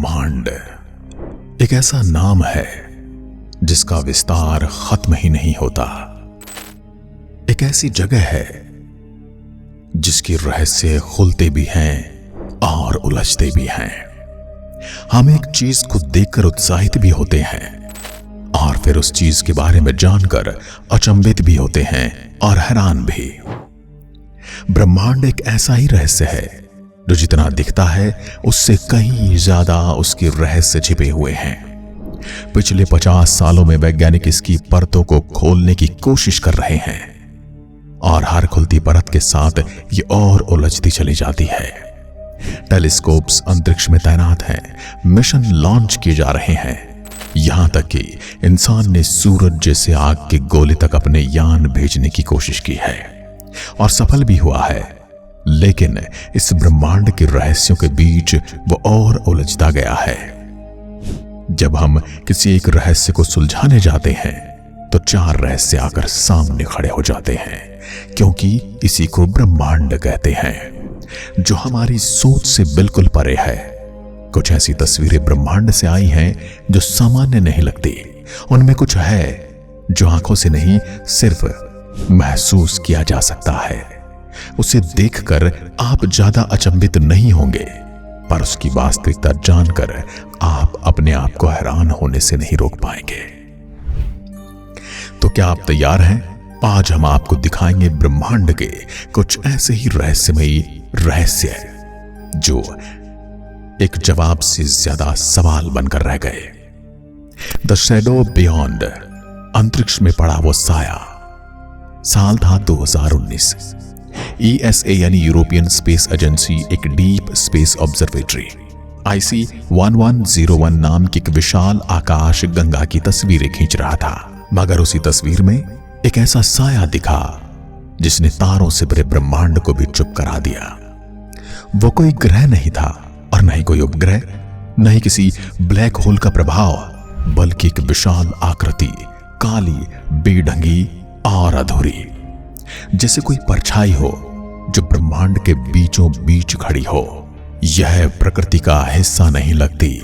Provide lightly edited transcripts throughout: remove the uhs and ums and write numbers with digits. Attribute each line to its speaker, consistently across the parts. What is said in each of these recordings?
Speaker 1: ब्रह्मांड एक ऐसा नाम है जिसका विस्तार खत्म ही नहीं होता। एक ऐसी जगह है जिसके रहस्य खुलते भी हैं और उलझते भी हैं। हम एक चीज को देखकर उत्साहित भी होते हैं और फिर उस चीज के बारे में जानकर अचंभित भी होते हैं और हैरान भी। ब्रह्मांड एक ऐसा ही रहस्य है जो जितना दिखता है उससे कहीं ज्यादा उसके रहस्य छिपे हुए हैं। पिछले 50 सालों में वैज्ञानिक इसकी परतों को खोलने की कोशिश कर रहे हैं और हर खुलती परत के साथ ये और उलझती चली जाती है। टेलीस्कोप्स अंतरिक्ष में तैनात हैं, मिशन लॉन्च किए जा रहे हैं, यहां तक कि इंसान ने सूरज जैसे आग के गोले तक अपने यान भेजने की कोशिश की है और सफल भी हुआ है। लेकिन इस ब्रह्मांड के रहस्यों के बीच वो और उलझता गया है। जब हम किसी एक रहस्य को सुलझाने जाते हैं तो 4 रहस्य आकर सामने खड़े हो जाते हैं, क्योंकि इसी को ब्रह्मांड कहते हैं, जो हमारी सोच से बिल्कुल परे है। कुछ ऐसी तस्वीरें ब्रह्मांड से आई हैं जो सामान्य नहीं लगती। उनमें कुछ है जो आंखों से नहीं, सिर्फ महसूस किया जा सकता है। उसे देखकर आप ज्यादा अचंभित नहीं होंगे, पर उसकी वास्तविकता जानकर आप अपने आप को हैरान होने से नहीं रोक पाएंगे। तो क्या आप तैयार हैं? आज हम आपको दिखाएंगे ब्रह्मांड के कुछ ऐसे ही रहस्यमयी रहस्य जो एक जवाब से ज्यादा सवाल बनकर रह गए। द शैडो बियॉन्ड, अंतरिक्ष में पड़ा वो साया। साल था 2019। ESA यानी यूरोपियन स्पेस एजेंसी एक डीप स्पेस ऑब्जर्वेटरी IC1101 नाम की एक विशाल आकाश गंगा की तस्वीरें खींच रहा था। मगर उसी तस्वीर में एक ऐसा साया दिखा जिसने तारों से भरे ब्रह्मांड को भी चुप करा दिया। वो कोई ग्रह नहीं था और न ही कोई उपग्रह, न ही किसी ब्लैक होल का प्रभाव, बल्कि एक विशाल आकृति, काली, बेढंगी और अधूरी, जैसे कोई परछाई हो जो ब्रह्मांड के बीचों बीच खड़ी हो। यह प्रकृति का हिस्सा नहीं लगती।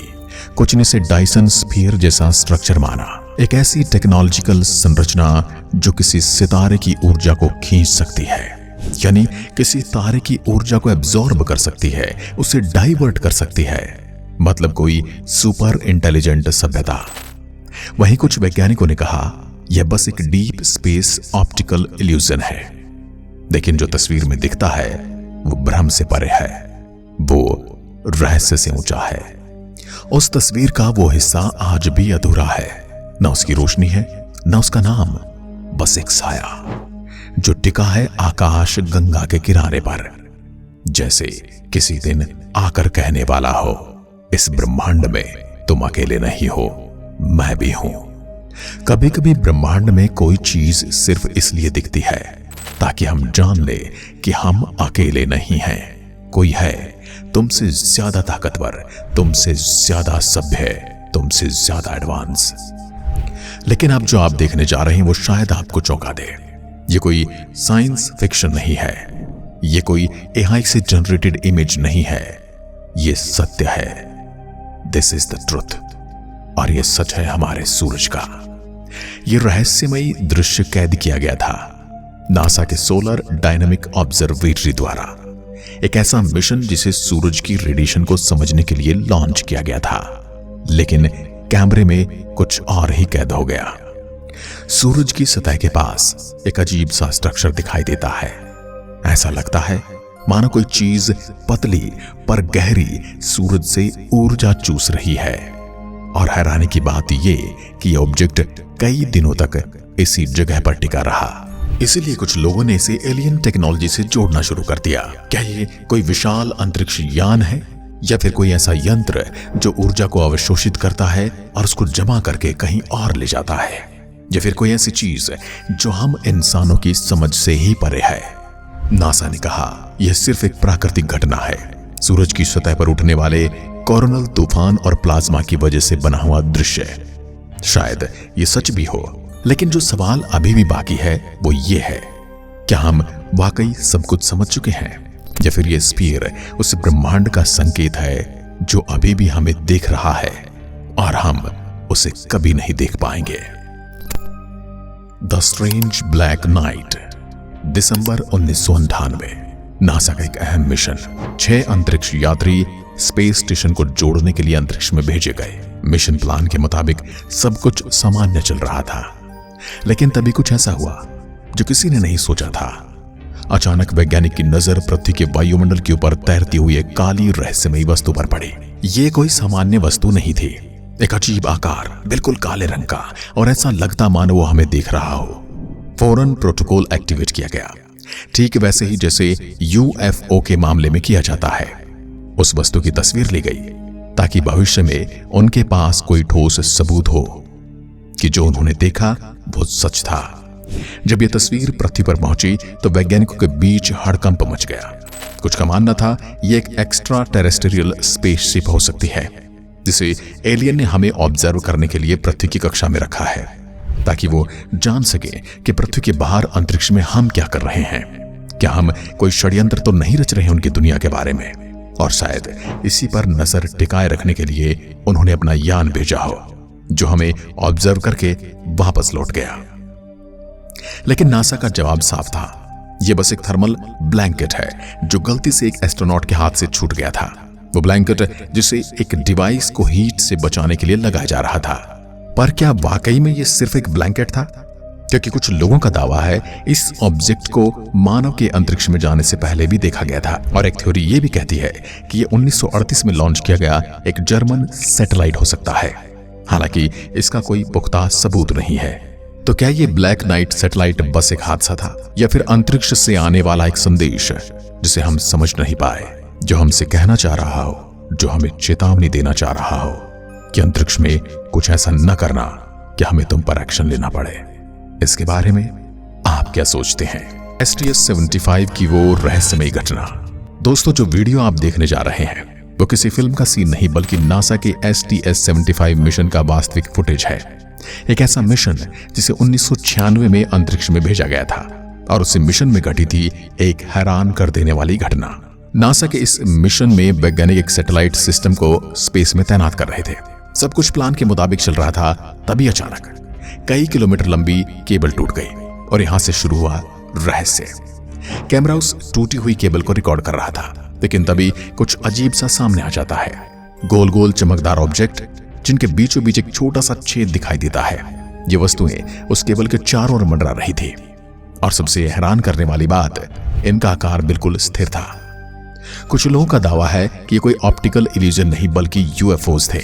Speaker 1: कुछ ने इसे डायसन स्फीयर जैसा स्ट्रक्चर माना, एक ऐसी टेक्नोलॉजिकल संरचना जो किसी सितारे की ऊर्जा को खींच सकती है, यानी किसी तारे की ऊर्जा को एब्जॉर्ब कर सकती है, उसे डाइवर्ट कर सकती है। मतलब कोई सुपर इंटेलिजेंट सभ्यता। वहीं कुछ वैज्ञानिकों ने कहा यह बस एक डीप स्पेस ऑप्टिकल इल्यूजन है। लेकिन जो तस्वीर में दिखता है वो भ्रम से परे है, वो रहस्य से ऊंचा है। उस तस्वीर का वो हिस्सा आज भी अधूरा है। न उसकी रोशनी है, न उसका नाम, बस एक साया जो टिका है आकाश गंगा के किनारे पर, जैसे किसी दिन आकर कहने वाला हो, इस ब्रह्मांड में तुम अकेले नहीं हो, मैं भी हूं। कभी कभी ब्रह्मांड में कोई चीज सिर्फ इसलिए दिखती है ताकि हम जान ले कि हम अकेले नहीं हैं। कोई है तुमसे ज्यादा ताकतवर, तुमसे ज्यादा सभ्य, तुमसे ज्यादा एडवांस। लेकिन अब जो आप देखने जा रहे हैं वो शायद आपको चौंका दे। ये कोई साइंस फिक्शन नहीं है, ये कोई AI से जनरेटेड इमेज नहीं है, ये सत्य है। This is the truth. और ये सच है हमारे सूरज का। ये रहस्यमयी दृश्य कैद किया गया था नासा के सोलर डायनामिक ऑब्जर्वेटरी द्वारा, एक ऐसा मिशन जिसे सूरज की रेडिएशन को समझने के लिए लॉन्च किया गया था। लेकिन कैमरे में कुछ और ही कैद हो गया। सूरज की सतह के पास एक अजीब सा स्ट्रक्चर दिखाई देता है। ऐसा लगता है मानो कोई चीज पतली पर गहरी सूरज से ऊर्जा चूस रही है। और हैरानी की बात यह कि यह ऑब्जेक्ट कई दिनों तक इसी जगह पर टिका रहा। इसलिए कुछ लोगों ने इसे एलियन टेक्नोलॉजी से जोड़ना शुरू कर दिया। क्या ये कोई विशाल अंतरिक्ष यान है, या फिर कोई ऐसा यंत्र जो ऊर्जा को अवशोषित करता है और उसको जमा करके कहीं और ले जाता है, या फिर कोई ऐसी चीज जो हम इंसानों की समझ से ही परे है। नासा ने कहा यह सिर्फ एक प्राकृतिक घटना है, सूरज की सतह पर उठने वाले कोरोनल तूफान और प्लाज्मा की वजह से बना हुआ दृश्य। शायद ये सच भी हो, लेकिन जो सवाल अभी भी बाकी है वो ये है, क्या हम वाकई सब कुछ समझ चुके हैं, या फिर ये स्फीयर उस ब्रह्मांड का संकेत है जो अभी भी हमें देख रहा है और हम उसे कभी नहीं देख पाएंगे। The strange black night, December 1998। NASA का एक अहम मिशन। 6 अंतरिक्ष यात्री स्पेस स्टेशन को जोड़ने के लिए अंतरिक्ष में भेजे गए। मिशन प्लान के मुताबिक सब कुछ सामान्य चल रहा था, लेकिन तभी कुछ ऐसा हुआ जो किसी ने नहीं सोचा था। अचानक वैज्ञानिक की नजर पृथ्वी के वायुमंडल के ऊपर तैरती हुई एक काली रहस्यमयी वस्तु पर पड़ी। ये कोई सामान्य वस्तु नहीं थी। एक अजीब आकार, बिल्कुल काले रंग का, और ऐसा लगता मानो वो हमें देख रहा हो। फौरन प्रोटोकॉल एक्टिवेट किया गया, ठीक वैसे ही जैसे यूएफओ के मामले में किया जाता है। उस वस्तु की तस्वीर ली गई ताकि भविष्य में उनके पास कोई ठोस सबूत हो कि जो उन्होंने देखा वो सच था। जब यह तस्वीर पृथ्वी पर पहुंची तो वैज्ञानिकों के बीच हड़कंप मच गया। कुछ का मानना था यह एक एक्स्ट्रा टेरेस्ट्रियल स्पेसशिप हो सकती है, जिसे एलियन ने हमें ऑब्जर्व करने के लिए पृथ्वी की कक्षा में रखा है, ताकि वो जान सके कि पृथ्वी के बाहर अंतरिक्ष में हम क्या कर रहे हैं। क्या हम कोई षड्यंत्र तो नहीं रच रहे हैं उनकी दुनिया के बारे में। और शायद इसी पर नजर टिकाए रखने के लिए उन्होंने अपना यान भेजा हो, जो हमें ऑब्जर्व करके वापस लौट गया। लेकिन नासा का जवाब साफ था। यह बस एक थर्मल ब्लैंकेट है जो गलती से एक एस्ट्रोनॉट के हाथ से छूट गया था। वो ब्लैंकेट जिसे एक डिवाइस को हीट से बचाने के लिए लगाया जा रहा था। पर क्या वाकई में यह सिर्फ एक ब्लैंकेट था? क्योंकि कुछ लोगों का दावा है इस ऑब्जेक्ट को मानव के अंतरिक्ष में जाने से पहले भी देखा गया था। और एक थ्योरी यह भी कहती है कि यह 1938 में लॉन्च किया गया एक जर्मन सैटेलाइट हो सकता है। हालांकि इसका कोई पुख्ता सबूत नहीं है। तो क्या ये ब्लैक नाइट सैटेलाइट बस एक हादसा था, या फिर अंतरिक्ष से आने वाला एक संदेश जिसे हम समझ नहीं पाए, जो हमसे कहना चाह रहा हो, जो हमें चेतावनी देना चाह रहा हो कि अंतरिक्ष में कुछ ऐसा न करना कि हमें तुम पर एक्शन लेना पड़े। इसके बारे में आप क्या सोचते हैं? STS-75 की वो रहस्यमयी घटना। दोस्तों, जो वीडियो आप देखने जा रहे हैं वो किसी फिल्म का सीन नहीं, बल्कि नासा के STS-75 मिशन का वास्तविक फुटेज है। एक ऐसा मिशन जिसे 1996 में अंतरिक्ष में भेजा गया था, और उस मिशन में घटी थी एक हैरान कर देने वाली घटना। नासा के इस मिशन में वैज्ञानिक एक सैटेलाइट सिस्टम को स्पेस में तैनात कर रहे थे। सब कुछ प्लान के मुताबिक चल रहा था। तभी अचानक कई किलोमीटर लंबी केबल टूट गई, और यहां से शुरू हुआ रहस्य। कैमरा उस टूटी हुई केबल को रिकॉर्ड कर रहा था, लेकिन तभी कुछ अजीब सा सामने आ जाता है। गोल गोल चमकदार ऑब्जेक्ट जिनके बीचों बीच एक छोटा सा छेद दिखाई देता है। ये वस्तुएं उस केबल के चारों ओर मंडरा रही थी, और सबसे हैरान करने वाली बात, इनका आकार बिल्कुल स्थिर था। कुछ लोगों का दावा है कि ये कोई ऑप्टिकल इल्यूजन नहीं, बल्कि यूएफओज थे,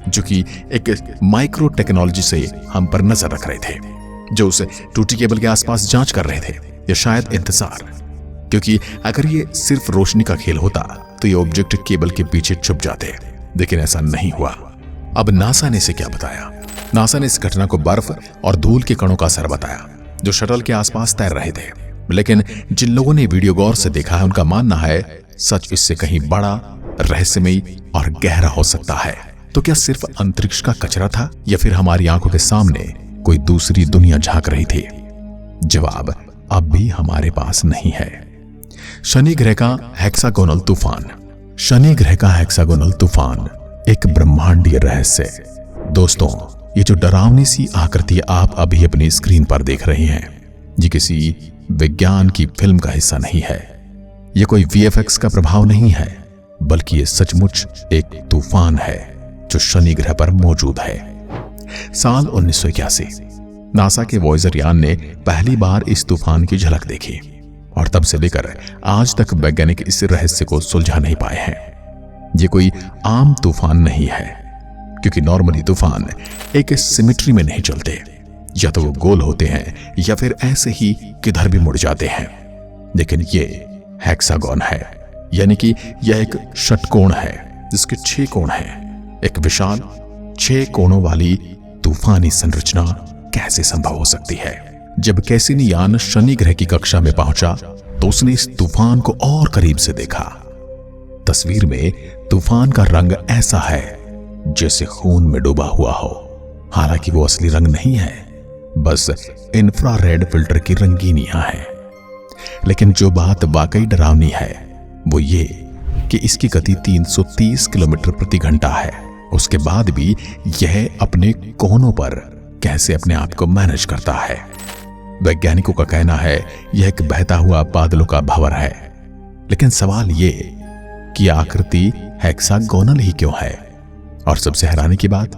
Speaker 1: जो कि एक माइक्रो टेक्नोलॉजी से हम पर नजर रख रहे थे, जो उस टूटी केबल के आसपास जांच कर रहे थे, या शायद इंतजार। क्योंकि अगर ये सिर्फ रोशनी का खेल होता तो ये ऑब्जेक्ट केबल के पीछे छुप जाते, लेकिन ऐसा नहीं हुआ। अब नासा ने इसे क्या बताया? नासा ने इस घटना को बर्फ और धूल के कणों का असर बताया, जो शटल के आसपास तैर रहे थे। लेकिन जिन लोगों ने वीडियो गौर से देखा है, उनका मानना है सच इससे कहीं बड़ा, रहस्यमयी और गहरा हो सकता है। तो क्या सिर्फ अंतरिक्ष का कचरा था, या फिर हमारी आंखों के सामने कोई दूसरी दुनिया झांक रही थी? जवाब अब भी हमारे पास नहीं है। शनि ग्रह का हेक्सागोनल तूफान। शनि ग्रह का हेक्सागोनल तूफान एक ब्रह्मांडीय रहस्य। दोस्तों, ये जो डरावनी सी आकृति आप अभी अपनी स्क्रीन पर देख रहे हैं, ये किसी विज्ञान की फिल्म का हिस्सा नहीं है। ये कोई VFX का प्रभाव नहीं है, बल्कि ये सचमुच एक तूफान है जो शनि ग्रह पर मौजूद है। साल 1981 नासा के वॉयेजर यान ने पहली बार इस तूफान की झलक देखी, और तब से लेकर आज तक वैज्ञानिक इस रहस्य को सुलझा नहीं पाए हैं। ये कोई आम तूफान नहीं है, क्योंकि नॉर्मली तूफान एक सिमेट्री में नहीं चलते, या तो वो गोल होते हैं या फिर ऐसे ही किधर भी मुड़ जाते हैं। लेकिन ये हेक्सागोन है, यानी कि यह एक षटकोण है जिसके 6 कोण हैं। एक विशाल 6 कोणों वाली तूफानी संरचना कैसे संभव हो सकती है? जब कैसिनी यान शनि ग्रह की कक्षा में पहुंचा तो उसने इस तूफान को और करीब से देखा। तस्वीर में तूफान का रंग ऐसा है जैसे खून में डूबा हुआ हो। हालांकि वो असली रंग नहीं है, बस इंफ्रारेड फिल्टर की रंगीनियां हैं। लेकिन जो बात वाकई डरावनी है वो ये कि इसकी गति 330 किलोमीटर प्रति घंटा है। उसके बाद भी यह अपने कोनों पर कैसे अपने आप को मैनेज करता है। वैज्ञानिकों का कहना है यह एक बहता हुआ बादलों का भंवर है। लेकिन सवाल यह कि आकृति हेक्सागोनल ही क्यों है? और सबसे हैरानी की बात,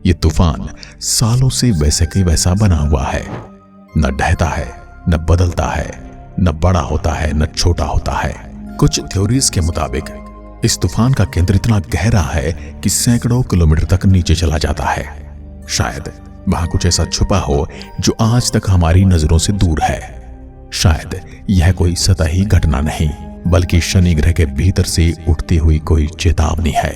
Speaker 1: यह तूफान सालों से वैसे के वैसा बना हुआ है। न ढहता है, न बदलता है, न बड़ा होता है, न छोटा होता है। कुछ थ्योरीज के मुताबिक इस तूफान का केंद्र इतना गहरा है कि सैकड़ों किलोमीटर तक नीचे चला जाता है। शायद वहां कुछ ऐसा छुपा हो जो आज तक हमारी नजरों से दूर है। शायद यह कोई सतही घटना नहीं, बल्कि शनि ग्रह के भीतर से उठती हुई कोई चेतावनी है,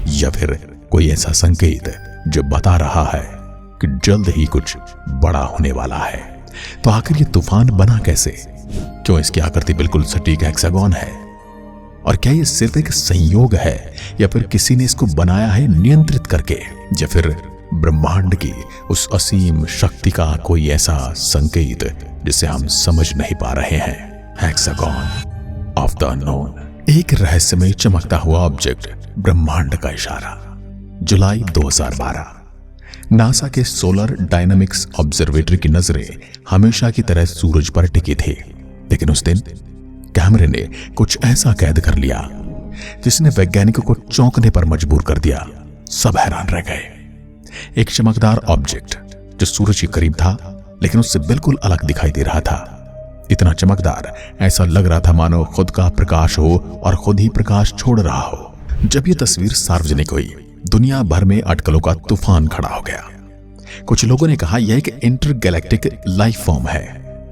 Speaker 1: या फिर कोई ऐसा संकेत जो बता रहा है कि जल्द ही कुछ बड़ा होने वाला है। तो आखिर ये तूफान बना कैसे? क्यों इसकी आकृति बिल्कुल सटीक हेक्सागोन है? और क्या ये सिर्फ एक संयोग है, या फिर किसी ने इसको बनाया है नियंत्रित करके, या फिर ब्रह्मांड की उस असीम शक्ति का कोई ऐसा संकेत जिसे हम समझ नहीं पा रहे हैं? हेक्सागोन ऑफ द अननोन, एक रहस्यमय चमकता हुआ ऑब्जेक्ट, ब्रह्मांड का इशारा। जुलाई 2012। नासा के सोलर डायनामिक्स ऑब्जर्वेटरी की नजरें हमेशा की तरह सूरज पर टिकी थी, लेकिन उस दिन कैमरे ने कुछ ऐसा कैद कर लिया जिसने वैज्ञानिकों को चौंकने पर मजबूर कर दिया। सब हैरान रह गए। एक चमकदार ऑब्जेक्ट जो सूरज के करीब था, लेकिन उससे बिल्कुल अलग दिखाई दे रहा था। इतना चमकदार, ऐसा लग रहा था मानो खुद का प्रकाश हो और खुद ही प्रकाश छोड़ रहा हो। जब यह तस्वीर सार्वजनिक हुई, दुनिया भर में अटकलों का तूफान खड़ा हो गया। कुछ लोगों ने कहा यह एक इंटरगैलेक्टिक लाइफ फॉर्म है,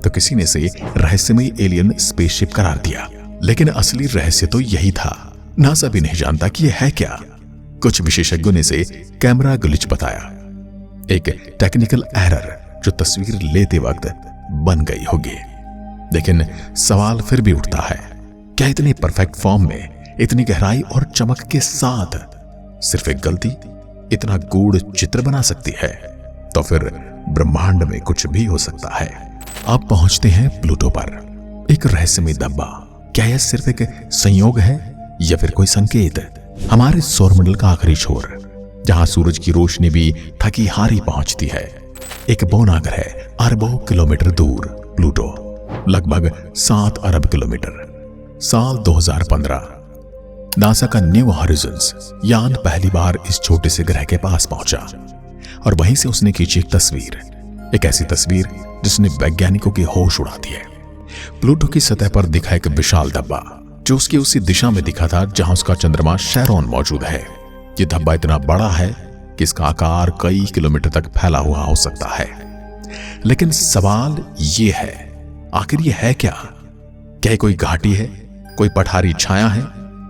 Speaker 1: तो किसी ने इसे रहस्यमय एलियन स्पेसशिप करार दिया। लेकिन असली रहस्य तो यही था। नासा भी नहीं जानता कि यह है क्या। कुछ विशेषज्ञों ने इसे कैमरा ग्लिच बताया, एक टेक्निकल एरर जो तस्वीर लेते वक्त बन गई होगी। लेकिन सवाल फिर भी उठता है, क्या इतनी परफेक्ट फॉर्म में, इतनी गहराई और चमक के साथ सिर्फ एक गलती इतना गूढ़ चित्र बना सकती है? तो फिर ब्रह्मांड में कुछ भी हो सकता है। अब पहुंचते हैं प्लूटो पर, एक रहस्यमय धब्बा। क्या यह सिर्फ एक संयोग है या फिर कोई संकेत? हमारे सौरमंडल का आखिरी छोर, जहां सूरज की रोशनी भी थकी हारी पहुंचती है, एक बौना ग्रह अरबों किलोमीटर दूर, प्लूटो, लगभग 7 अरब किलोमीटर। साल 2015, नासा का न्यू हॉरिजॉन्स यान पहली बार इस छोटे से ग्रह के पास पहुंचा और वहीं से उसने खींची एक तस्वीर, एक ऐसी तस्वीर जिसने वैज्ञानिकों के होश उड़ा दिए। प्लूटो की सतह पर दिखा एक विशाल धब्बा जो उसकी उसी दिशा में दिखा था जहां उसका चंद्रमा शैरोन मौजूद है। यह धब्बा इतना बड़ा है कि इसका आकार कई किलोमीटर तक फैला हुआ हो सकता है। लेकिन सवाल यह है, आखिर यह है क्या? क्या कोई घाटी है, कोई पठारी छाया है,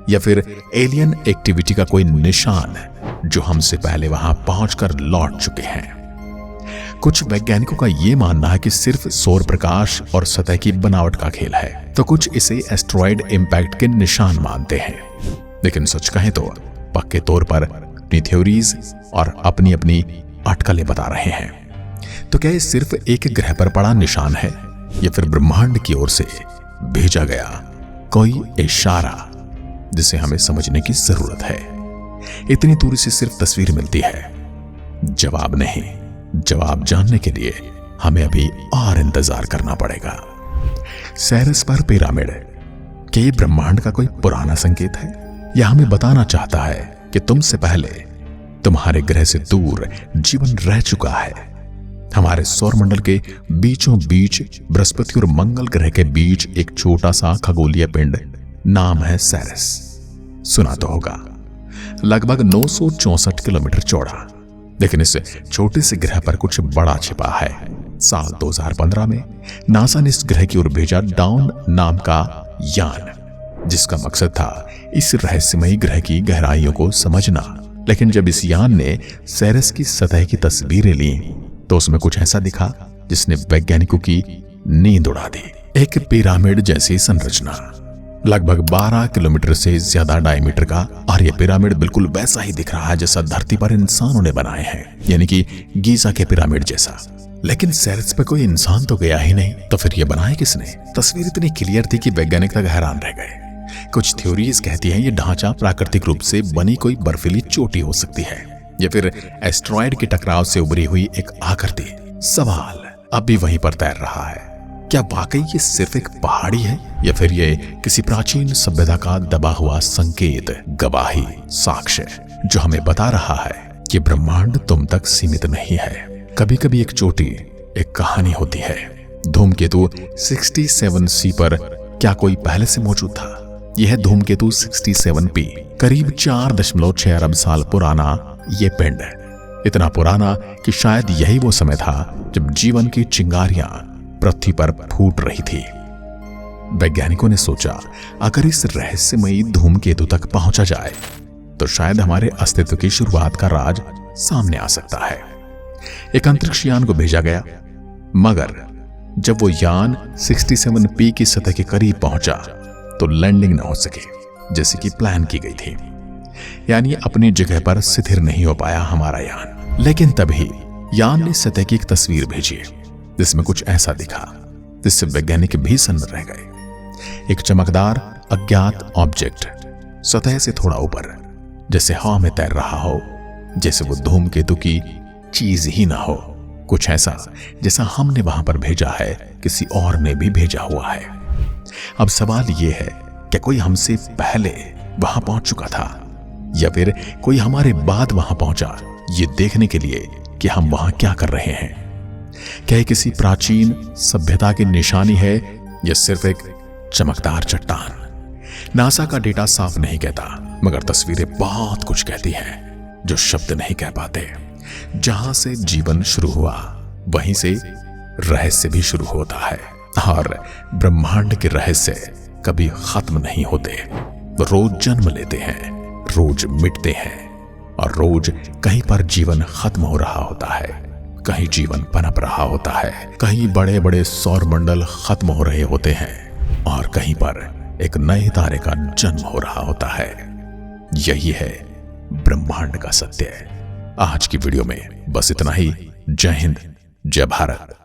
Speaker 1: या फिर एलियन एक्टिविटी का कोई निशान जो हमसे पहले वहां पहुंचकर लौट चुके हैं? कुछ वैज्ञानिकों का यह मानना है कि सिर्फ सौर प्रकाश और सतह की बनावट का खेल है, तो कुछ इसे एस्टेरॉयड इंपैक्ट के निशान मानते हैं। लेकिन सच कहें तो पक्के तौर पर अपनी थ्योरीज और अपनी अपनी अटकलें बता रहे हैं। तो क्या ये सिर्फ एक ग्रह पर पड़ा निशान है, या फिर ब्रह्मांड की ओर से भेजा गया कोई इशारा जिसे हमें समझने की जरूरत है? इतनी दूरी से सिर्फ तस्वीर मिलती है, जवाब नहीं। जवाब जानने के लिए हमें अभी और इंतजार करना पड़ेगा। सेरेस पर पिरामिड, क्या ये ब्रह्मांड का कोई पुराना संकेत है, या हमें बताना चाहता है कि तुमसे पहले तुम्हारे ग्रह से दूर जीवन रह चुका है? हमारे सौरमंडल के बीचों बीच बृहस्पति और मंगल ग्रह के बीच एक छोटा सा खगोलीय पिंड, नाम है सेरेस। सुना तो होगा। लगभग 964 किलोमीटर चौड़ा, लेकिन इस छोटे से ग्रह पर कुछ बड़ा छिपा है। साल 2015 में नासा ने इस ग्रह की ओर भेजा डाउन नाम का यान, जिसका मकसद था इस रहस्यमयी ग्रह की गहराइयों को समझना। लेकिन जब इस यान ने सेरेस की सतह की तस्वीरें ली तो उसमें कुछ ऐसा दिखा जिसने वैज्ञानिकों की नींद उड़ा दी। एक पिरामिड जैसी संरचना, लगभग 12 किलोमीटर से ज्यादा डायमीटर का, और यह पिरामिड बिल्कुल वैसा ही दिख रहा है जैसा धरती पर इंसानों ने बनाए हैं, यानी कि गीजा के पिरामिड जैसा। लेकिन सेरेस पे कोई इंसान तो गया ही नहीं, तो फिर यह बनाए किसने? तस्वीर इतनी क्लियर थी कि वैज्ञानिक तक हैरान रह गए। कुछ थ्योरीज कहती हैं ये ढांचा प्राकृतिक रूप से बनी कोई बर्फीली चोटी हो सकती है या फिर एस्ट्रॉयड के टकराव से उभरी हुई एक आकृति। सवाल अब भी वहीं पर तैर रहा है, क्या वाकई ये सिर्फ एक पहाड़ी है या फिर ये किसी प्राचीन सभ्यता का दबा हुआ संकेत, गवाही, साक्ष्य जो हमें बता रहा है कि ब्रह्मांड तुम तक सीमित नहीं है। कभी कभी एक चोटी एक कहानी होती है। धूमकेतु 67C पर क्या कोई पहले से मौजूद था? यह धूमकेतु 67P करीब 4.6 अरब साल पुराना ये पिंड, इतना पुराना कि शायद यही वो समय था जब जीवन की चिंगारियां पृथ्वी पर फूट रही थी। वैज्ञानिकों ने सोचा अगर इस रहस्यमयी धूमकेतु तक पहुंचा जाए तो शायद हमारे अस्तित्व की शुरुआत का राज सामने आ सकता है। एक अंतरिक्ष यान को भेजा गया, मगर जब वो यान 67P की सतह के करीब पहुंचा तो लैंडिंग न हो सकी जैसे कि प्लान की गई थी, यानी अपनी जगह पर स्थिर नहीं हो पाया हमारा यान। लेकिन तभी यान ने सतह की एक तस्वीर भेजी जिसमें कुछ ऐसा दिखा जिससे वैज्ञानिक भी सन्न रह गए। एक चमकदार अज्ञात ऑब्जेक्ट सतह से थोड़ा ऊपर, जैसे हवा में तैर रहा हो, जैसे वो धूमकेतु की चीज ही ना हो। कुछ ऐसा जैसा हमने वहां पर भेजा है किसी और ने भी भेजा हुआ है। अब सवाल यह है कि कोई हमसे पहले वहां पहुंच चुका था या फिर कोई हमारे बाद वहां पहुंचा ये देखने के लिए कि हम वहां क्या कर रहे हैं। क्या ये किसी प्राचीन सभ्यता की निशानी है या सिर्फ एक चमकदार चट्टान? नासा का डेटा साफ नहीं कहता, मगर तस्वीरें बहुत कुछ कहती हैं जो शब्द नहीं कह पाते। जहां से जीवन शुरू हुआ वहीं से रहस्य भी शुरू होता है, और ब्रह्मांड के रहस्य कभी खत्म नहीं होते। रोज जन्म लेते हैं, रोज मिटते हैं, और रोज कहीं पर जीवन खत्म हो रहा होता है, कहीं जीवन पनप रहा होता है, कहीं बड़े बड़े सौर मंडल खत्म हो रहे होते हैं, और कहीं पर एक नए तारे का जन्म हो रहा होता है। यही है ब्रह्मांड का सत्य। आज की वीडियो में बस इतना ही। जय हिंद, जय भारत।